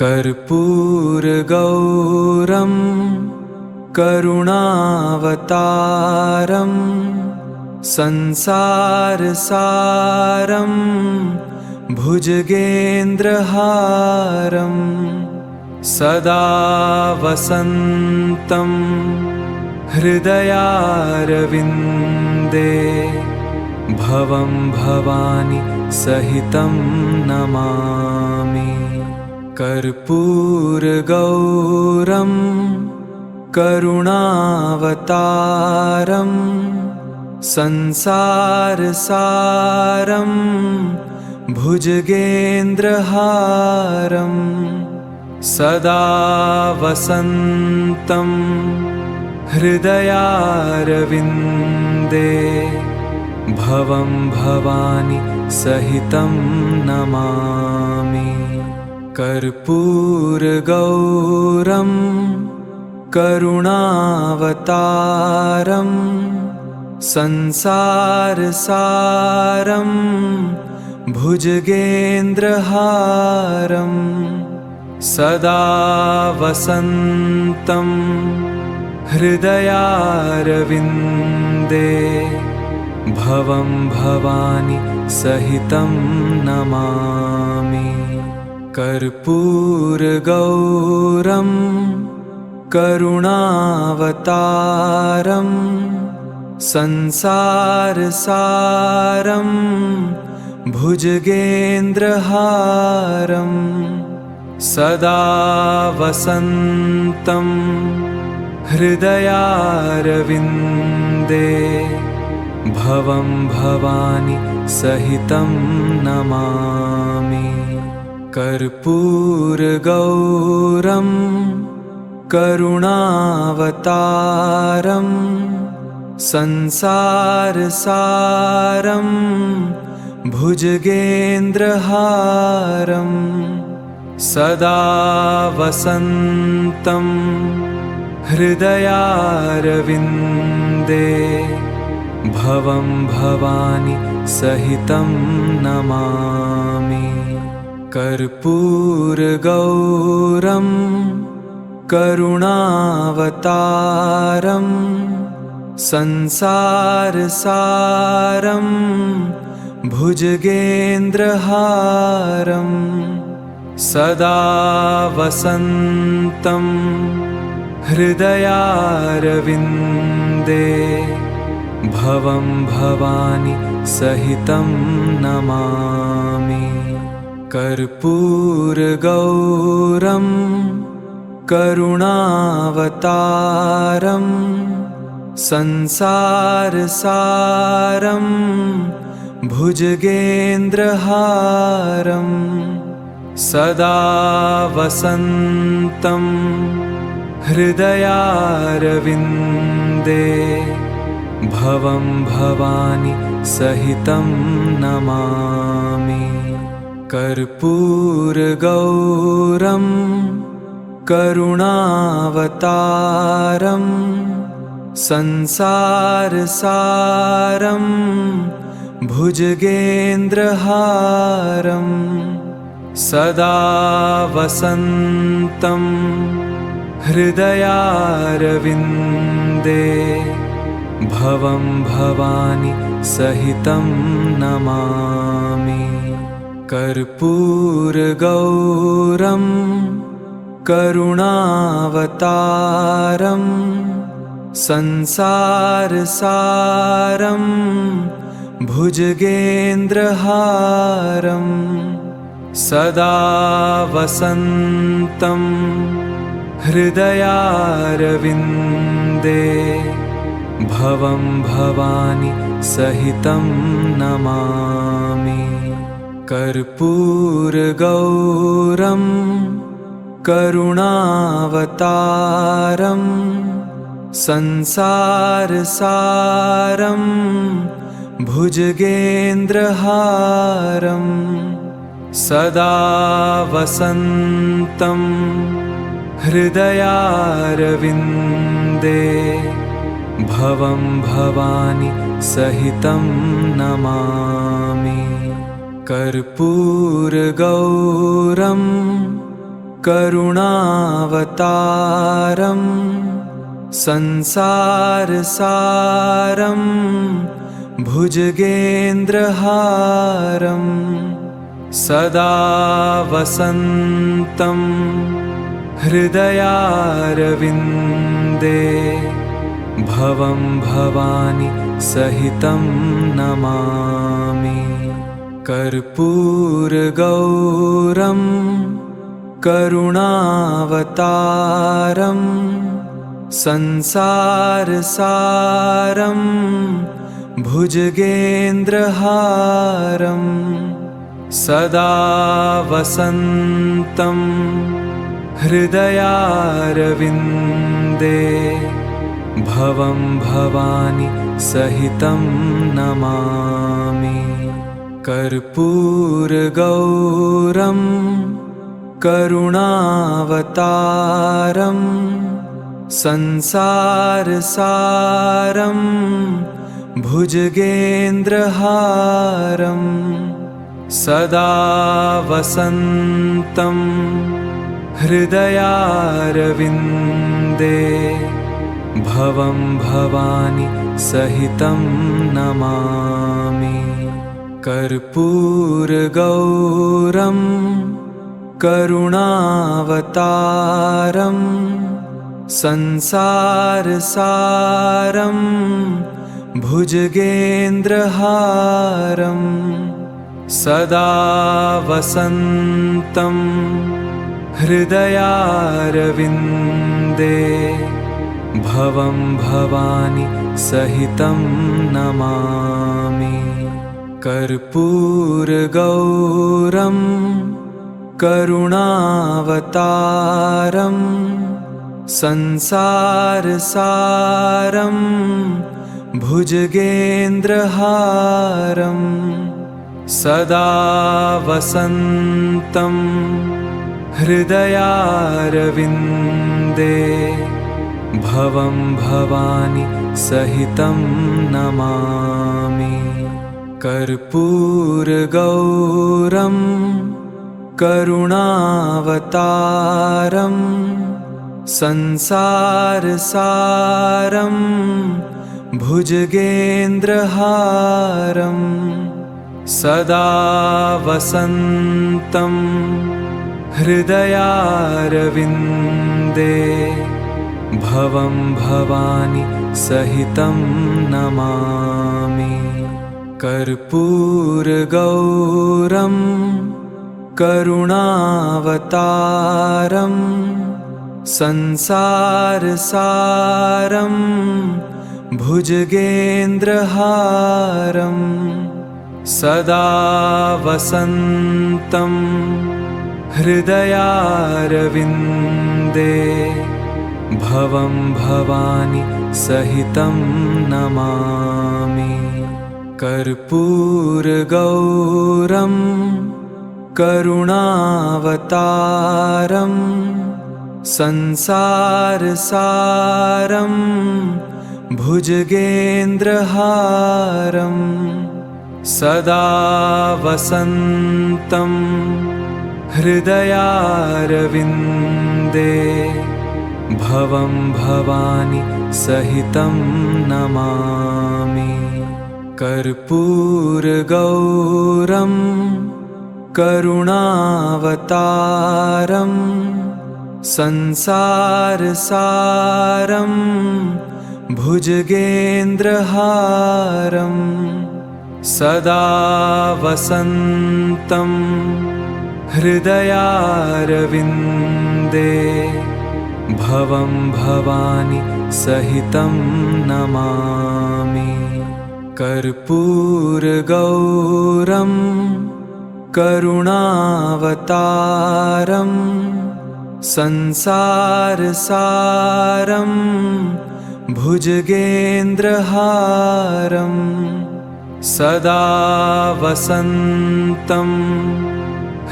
कर्पूरगौरं करुणावतारं संसारसारं भुजगेन्द्रहारं सदा वसन्तं हृदयारविन्दे भवं भवानी सहितं नमामि। कर्पूरगौरं करुणावतारं संसारसारं भुजगेन्द्रहारं सदा वसन्तं हृदयारविन्दे भवं भवानी सहितं नमामि। कर्पूरगौरं करुणावतारं संसारसारं भुजगेन्द्रहारं सदा वसन्तं हृदयारविन्दे भवं भवानी सहितं नमामि। कर्पूरगौरं करुणावतारं संसारसारं भुजगेन्द्रहारं सदा वसन्तं हृदयारविन्दे भवं भवानी सहितं नमामि। कर्पूरगौरं करुणावतारं संसारसारं भुजगेन्द्रहारं सदा वसन्तं हृदयारविन्दे भवं भवानी सहितं नमामि। कर्पूरगौरं करुणावतारं संसारसारं भुजगेन्द्रहारं सदा वसन्तं हृदयारविन्दे भवं भवानी सहितं नमामि। कर्पूरगौरं करुणावतारं संसारसारं भुजगेन्द्रहारं सदा वसन्तं हृदयारविन्दे भवं भवानी सहितं नमामि। कर्पूरगौरं करुणावतारं संसारसारं भुजगेन्द्रहारं सदा वसन्तं हृदयारविन्दे भवं भवानी सहितं नमामि। कर्पूरगौरं करुणावतारं संसारसारं भुजगेन्द्रहारं सदा वसन्तं हृदयारविन्दे भवं भवानी सहितं नमामि। कर्पूरगौरं करुणावतारं संसारसारं भुजगेन्द्रहारं सदा वसन्तं हृदयारविन्दे भवं भवानी सहितं नमामि। कर्पूरगौरं करुणावतारं संसारसारं भुजगेन्द्रहारं सदा वसन्तं हृदयारविन्दे भवं भवानी सहितं नमामि। कर्पूरगौरं करुणावतारं संसारसारं भुजगेन्द्रहारं सदा वसन्तं हृदयारविन्दे भवं भवानी सहितं नमामि। कर्पूरगौरं करुणावतारं संसारसारं भुजगेन्द्रहारं सदा वसन्तं हृदयारविन्दे भवं भवानी सहितं नमामि। कर्पूरगौरं करुणावतारं संसारसारं भुजगेन्द्रहारं सदा वसन्तं हृदयारविन्दे भवं भवानी सहितं नमामि। कर्पूरगौरं करुणावतारं संसारसारं भुजगेन्द्रहारं सदा वसन्तं हृदयारविन्दे भवं भवानी सहितं नमामि। कर्पूरगौरं करुणावतारं संसारसारं भुजगेन्द्रहारं सदा वसन्तं हृदयारविन्दे भवं भवानी सहितं नमामि। कर्पूरगौरं करुणावतारं संसारसारं भुजगेन्द्रहारं सदा वसन्तं हृदयारविन्दे भवं भवानी सहितं नमामि। कर्पूरगौरं करुणावतारं संसारसारं भुजगेन्द्रहारं सदा वसन्तं हृदयारविन्दे भवं भवानी सहितं नमामि। कर्पूरगौरं करुणावतारं संसारसारं भुजगेन्द्रहारं सदा वसन्तं हृदयारविन्दे भवं भवानी सहितं नमामि। कर्पूरगौरं करुणावतारं संसारसारं भुजगेन्द्रहारं सदा वसन्तं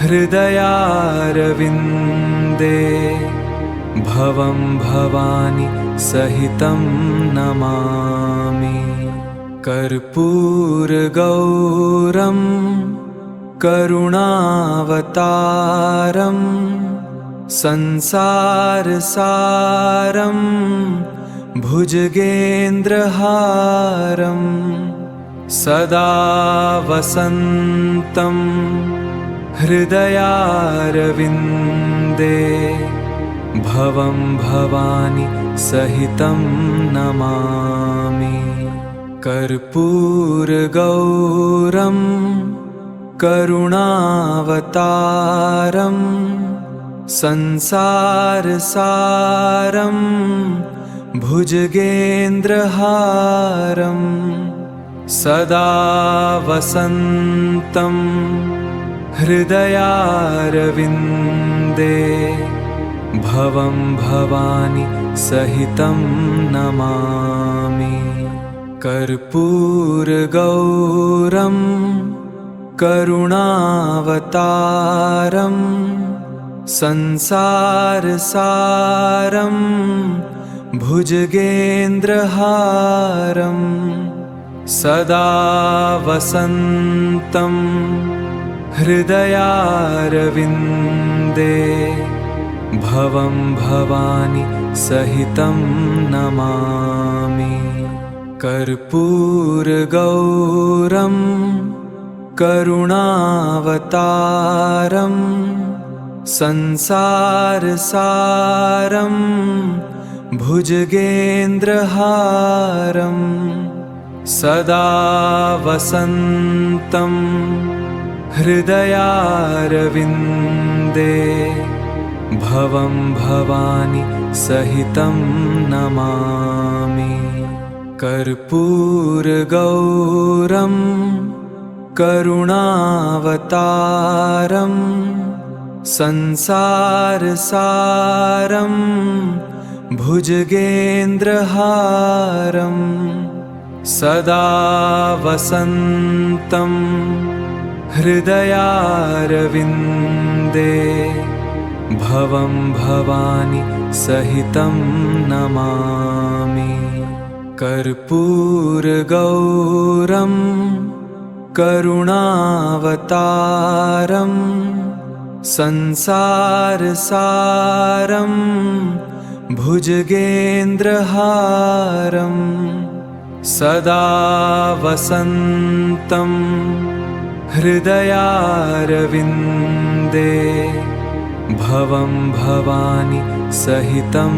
हृदयारविन्दे भवं भवानी सहितं नमामि। कर्पूरगौरं करुणावतारं संसारसारं भुजगेन्द्रहारं सदा वसन्तं हृदयारविन्दे भवं भवानी सहितं नमामि। कर्पूरगौरं करुणावतारं संसारसारं भुजगेन्द्रहारं सदा वसन्तं हृदयारविन्दे भवं भवानी सहितं नमामि। कर्पूरगौरं करुणावतारं संसारसारं भुजगेन्द्रहारं सदा वसन्तं हृदयारविन्दे भवं भवानी सहितं नमामि। कर्पूरगौरं करुणावतारं संसारसारं भुजगेन्द्रहारं सदा वसन्तं हृदयारविन्दे भवं भवानी सहितं नमामि। कर्पूरगौरं करुणावतारं संसारसारं भुजगेन्द्रहारं सदा वसन्तं हृदयारविन्दे भवं भवानी सहितं नमामि। कर्पूरगौरं करुणावतारं संसारसारं भुजगेन्द्रहारं सदा वसन्तं हृदयारविन्दे भवं भवानी सहितं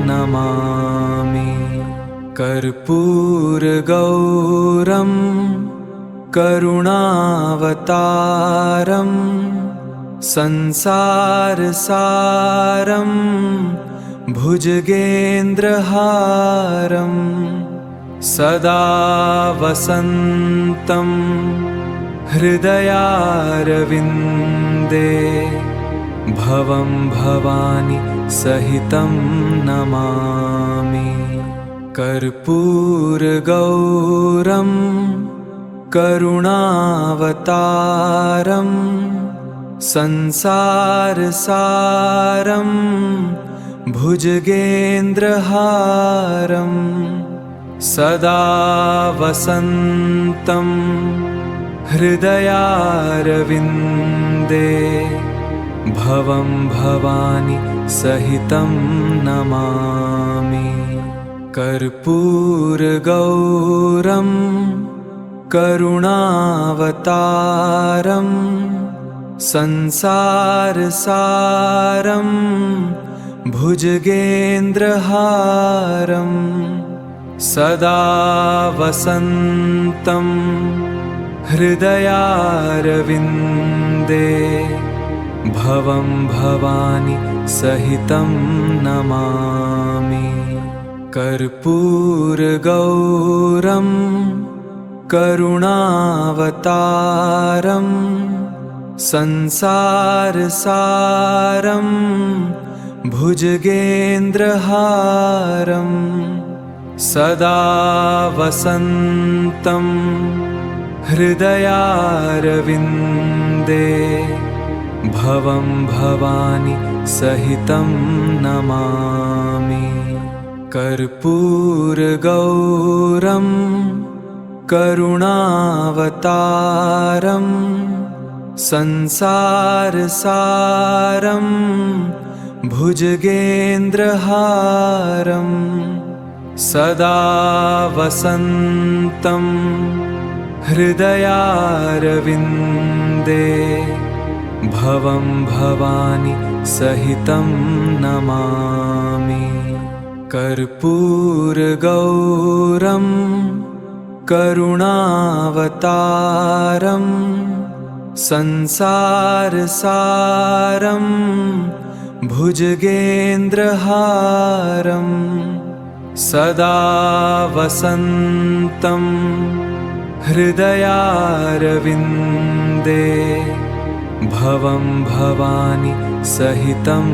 नमामि। कर्पूरगौरं करुणावतारं संसारसारं भुजगेन्द्रहारं सदा वसन्तं हृदयारविन्दे भवं भवानी सहितं नमामि। कर्पूरगौरं करुणावतारं संसारसारं भुजगेन्द्रहारं सदा वसन्तं हृदयारविन्दे भवं भवानी सहितं नमामि। कर्पूरगौरं करुणावतारं संसारसारं भुजगेन्द्रहारं सदा वसन्तं हृदयारविन्दे भवं भवानी सहितं नमामि। कर्पूरगौरं करुणावतारं संसारसारं भुजगेन्द्रहारं सदा वसन्तं हृदयारविन्दे भवं भवानी सहितं नमामि। कर्पूरगौरं करुणावतारं संसारसारं भुजगेन्द्रहारं सदा वसन्तं हृदयारविन्दे भवं भवानी सहितं नमामि। कर्पूरगौरं करुणावतारं संसारसारं भुजगेन्द्रहारं सदा वसन्तं हृदयारविन्दे भवं भवानी सहितं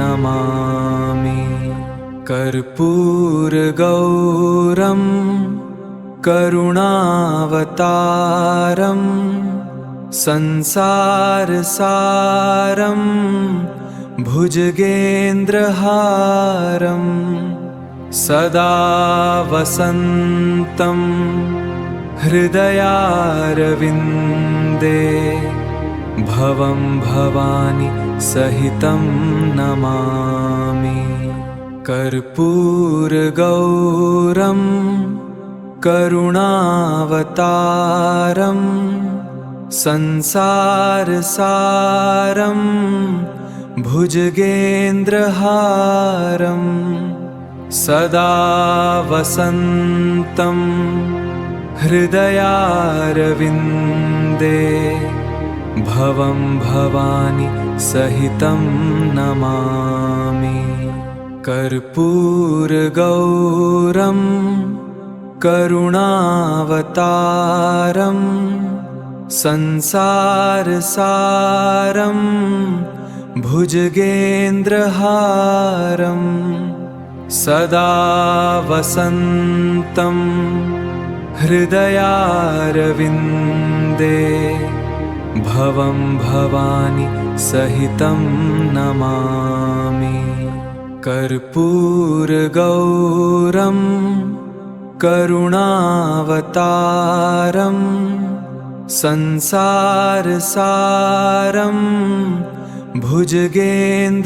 नमामि। कर्पूरगौरं करुणावतारं संसारसारं भुजगेन्द्रहारं सदा वसन्तं हृदयारविन्दे भवं भवानी सहितं नमामि। कर्पूरगौरं करुणावतारं संसारसारं भुजगेन्द्रहारं सदा वसन्तं हृदयारविन्दे भवं भवानी सहितं नमामि। कर्पूरगौरं करुणावतारं संसारसारं भुजगेन्द्रहारं सदा वसन्तं हृदयारविन्दे भवं भवानी सहितं नमामि। कर्पूरगौरं करुणावतारं संसारसारं भुजगेन्द्रहारं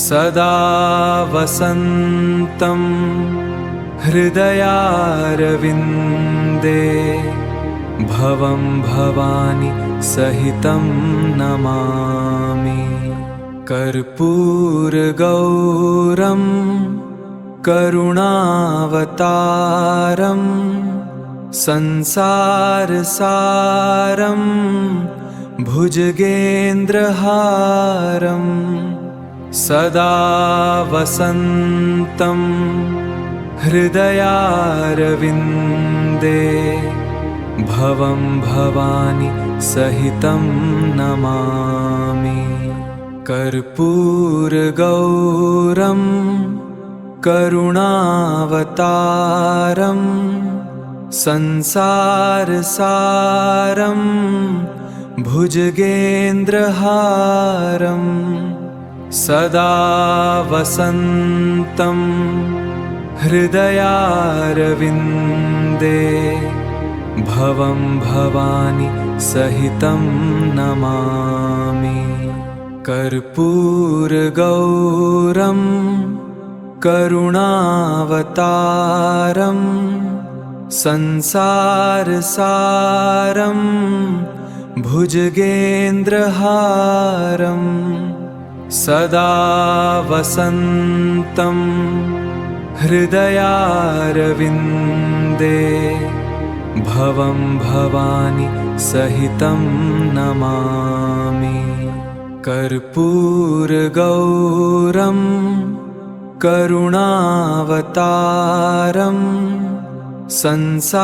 सदा वसन्तं हृदयारविन्दे भवं भवानी सहितं नमामि। कर्पूरगौरं करुणावतारं संसारसारं भुजगेन्द्रहारं सदा वसन्तं हृदयारविन्दे भवं भवानी सहितं नमामि। कर्पूरगौरं करुणावतारं संसारसारं भुजगेन्द्रहारं सदा वसन्तं हृदयारविन्दे भवं भवानी सहितं नमामि। कर्पूरगौरं करुणावतारं संसारसारं भुजगेन्द्रहारं सदा वसन्तं हृदयारविन्दे भवं भवानी सहितं नमामि। कर्पूरगौरं करुणावतारं संसारसारं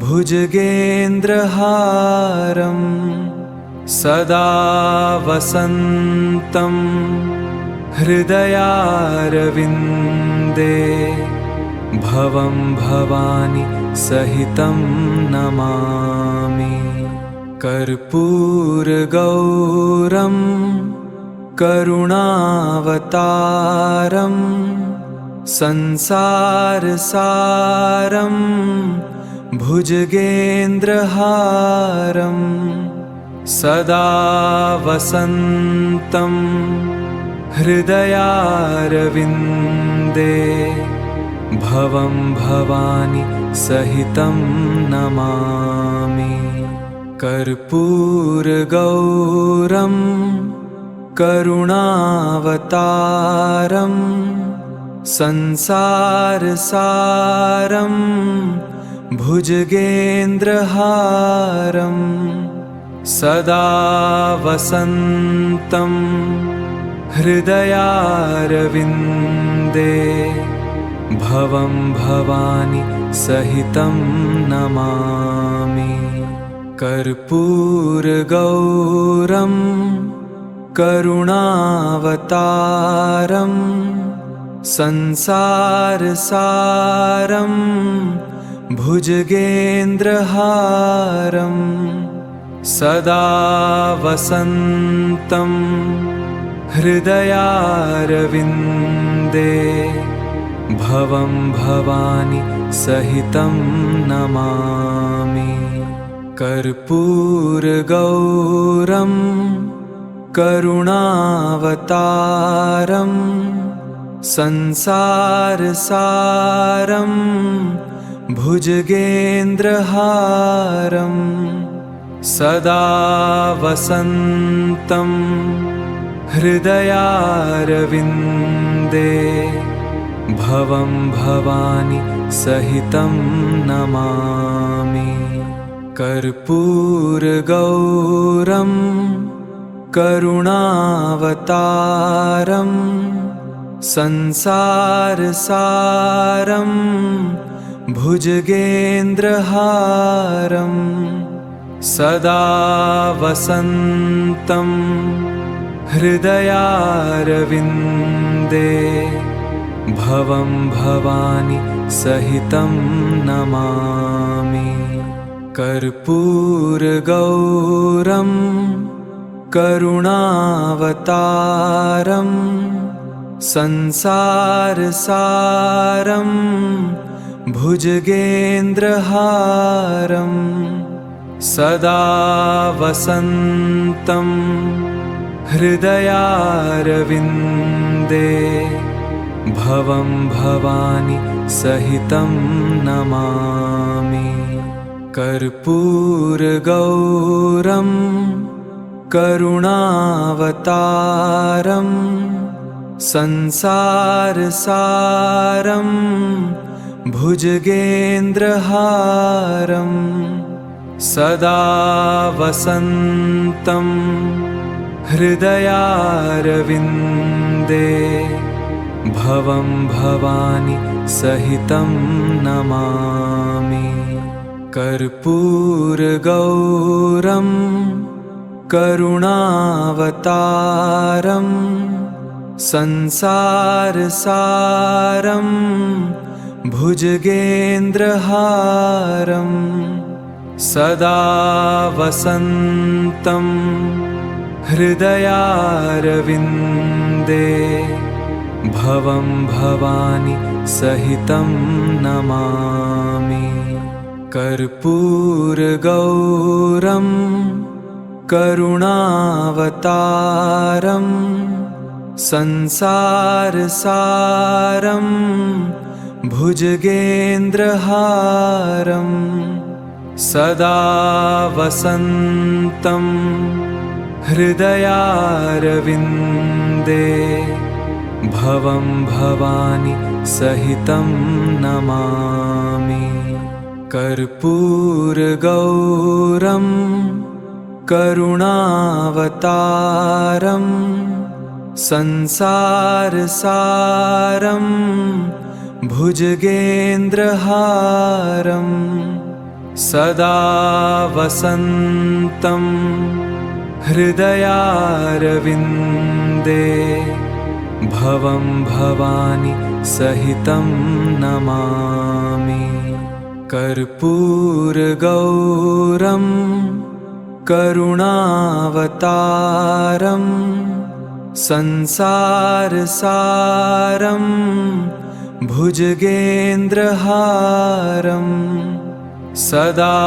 भुजगेन्द्रहारं सदा वसन्तं हृदयारविन्दे भवं भवानी सहितं नमामि। कर्पूरगौरं करुणावतारं संसारसारं भुजगेन्द्रहारं सदा वसन्तं हृदयारविन्दे भवं भवानी सहितं नमामि। कर्पूरगौरं करुणावतारं संसारसारं भुजगेन्द्रहारं सदा वसन्तं हृदयारविन्दे भवं भवानी सहितं नमामि। कर्पूरगौरं करुणावतारं संसारसारं भुजगेन्द्रहारं सदा वसन्तं हृदयारविन्दे भवं भवानी सहितं नमामि। कर्पूरगौरं करुणावतारं संसारसारं भुजगेन्द्रहारं सदा वसन्तं हृदयारविन्दे भवं भवानी सहितं नमामि। कर्पूरगौरं करुणावतारं संसारसारं भुजगेन्द्रहारं सदा वसन्तं हृदयारविन्दे भवं भवानी सहितं नमामि। कर्पूरगौरं करुणावतारं संसारसारं भुजगेन्द्रहारं सदा वसन्तं हृदयारविन्दे भवं भवानी सहितं नमामि। कर्पूरगौरं करुणावतारं संसारसारं भुजगेन्द्रहारं सदा वसन्तं हृदयारविन्दे भवं भवानी सहितं नमामि। कर्पूरगौरं करुणावतारं संसारसारं भुजगेन्द्रहारं सदा वसन्तं हृदयारविन्दे भवं भवानी सहितं नमामि। कर्पूरगौरं करुणावतारं संसारसारं भुजगेन्द्रहारं सदा वसन्तं हृदयारविन्दे भवं भवानी सहितं नमामि। कर्पूरगौरं करुणावतारं संसारसारं भुजगेन्द्रहारं सदा वसन्तं हृदयारविन्दे भवं भवानी सहितं नमामि। कर्पूरगौरं करुणावतारं संसारसारं भुजगेन्द्रहारं सदा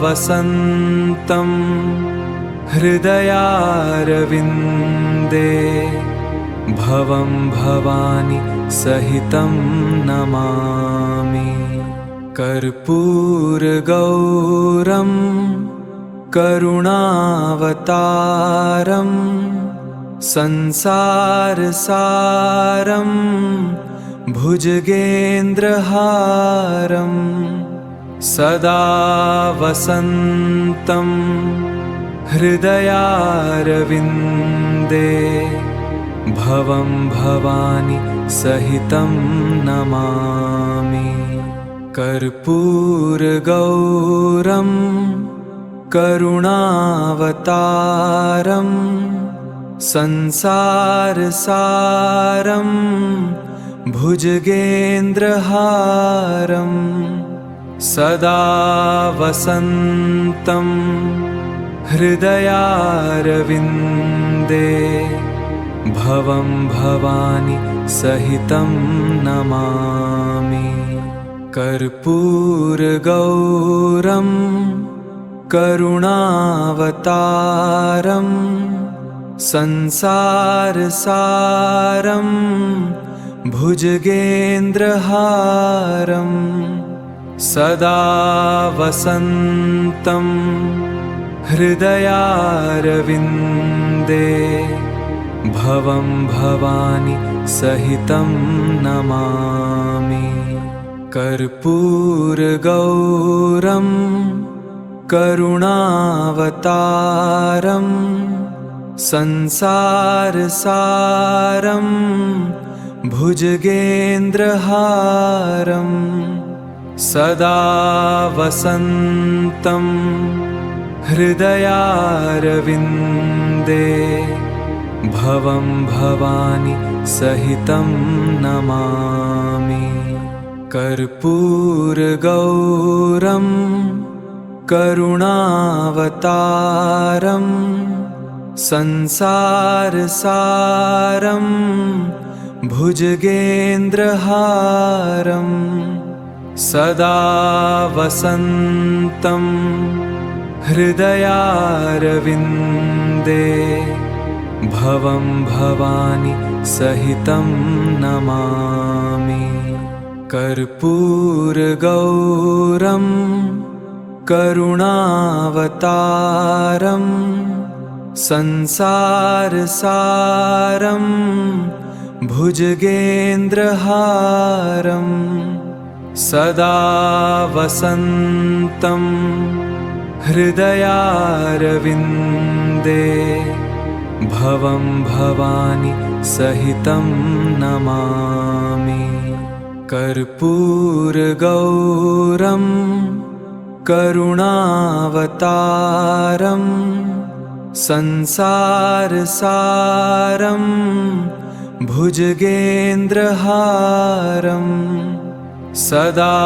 वसन्तं हृदयारविन्दे भवं भवानी सहितं नमामि। कर्पूरगौरं करुणावतारं संसारसारं भुजगेन्द्रहारं सदा वसन्तं हृदयारविन्दे भवं भवानी सहितं नमामि। कर्पूरगौरं करुणावतारं संसारसारं भुजगेन्द्रहारं सदा वसन्तं हृदयारविन्दे भवं भवानी सहितं नमामि। कर्पूरगौरं करुणावतारं संसारसारं भुजगेन्द्रहारं सदा वसन्तं हृदयारविन्दे भवं भवानी सहितं नमामि। कर्पूरगौरं करुणावतारं संसारसारं भुजगेन्द्रहारं सदा वसन्तं हृदयारविन्दे भवं भवानी सहितं नमामि। कर्पूरगौरं करुणावतारं संसारसारं भुजगेन्द्रहारं सदा वसन्तं हृदयारविन्दे भवं भवानी सहितं नमामि। कर्पूरगौरं करुणावतारं संसारसारं भुजगेन्द्रहारं सदा वसन्तं हृदयारविन्दे भवं भवानी सहितं नमामि। कर्पूरगौरं करुणावतारं संसारसारं भुजगेन्द्रहारं सदा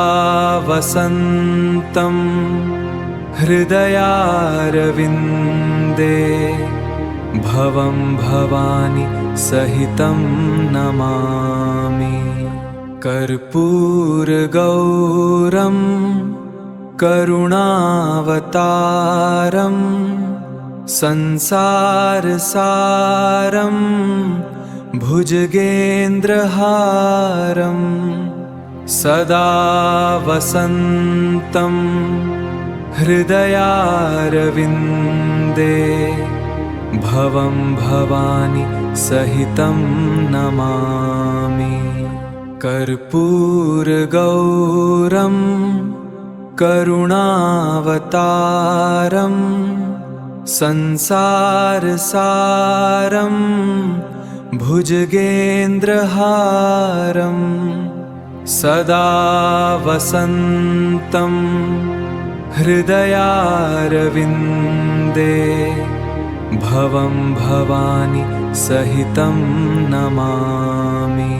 वसन्तं हृदयारविन्दे भवं भवानी सहितं नमामि। कर्पूरगौरं करुणावतारं संसारसारं भुजगेन्द्रहारं सदा वसन्तं हृदयारविन्दे भवं भवानी सहितं नमामि। कर्पूरगौरं करुणावतारं संसारसारं भुजगेन्द्रहारं सदा वसन्तं हृदयारविन्दे भवं भवानी सहितं नमामि।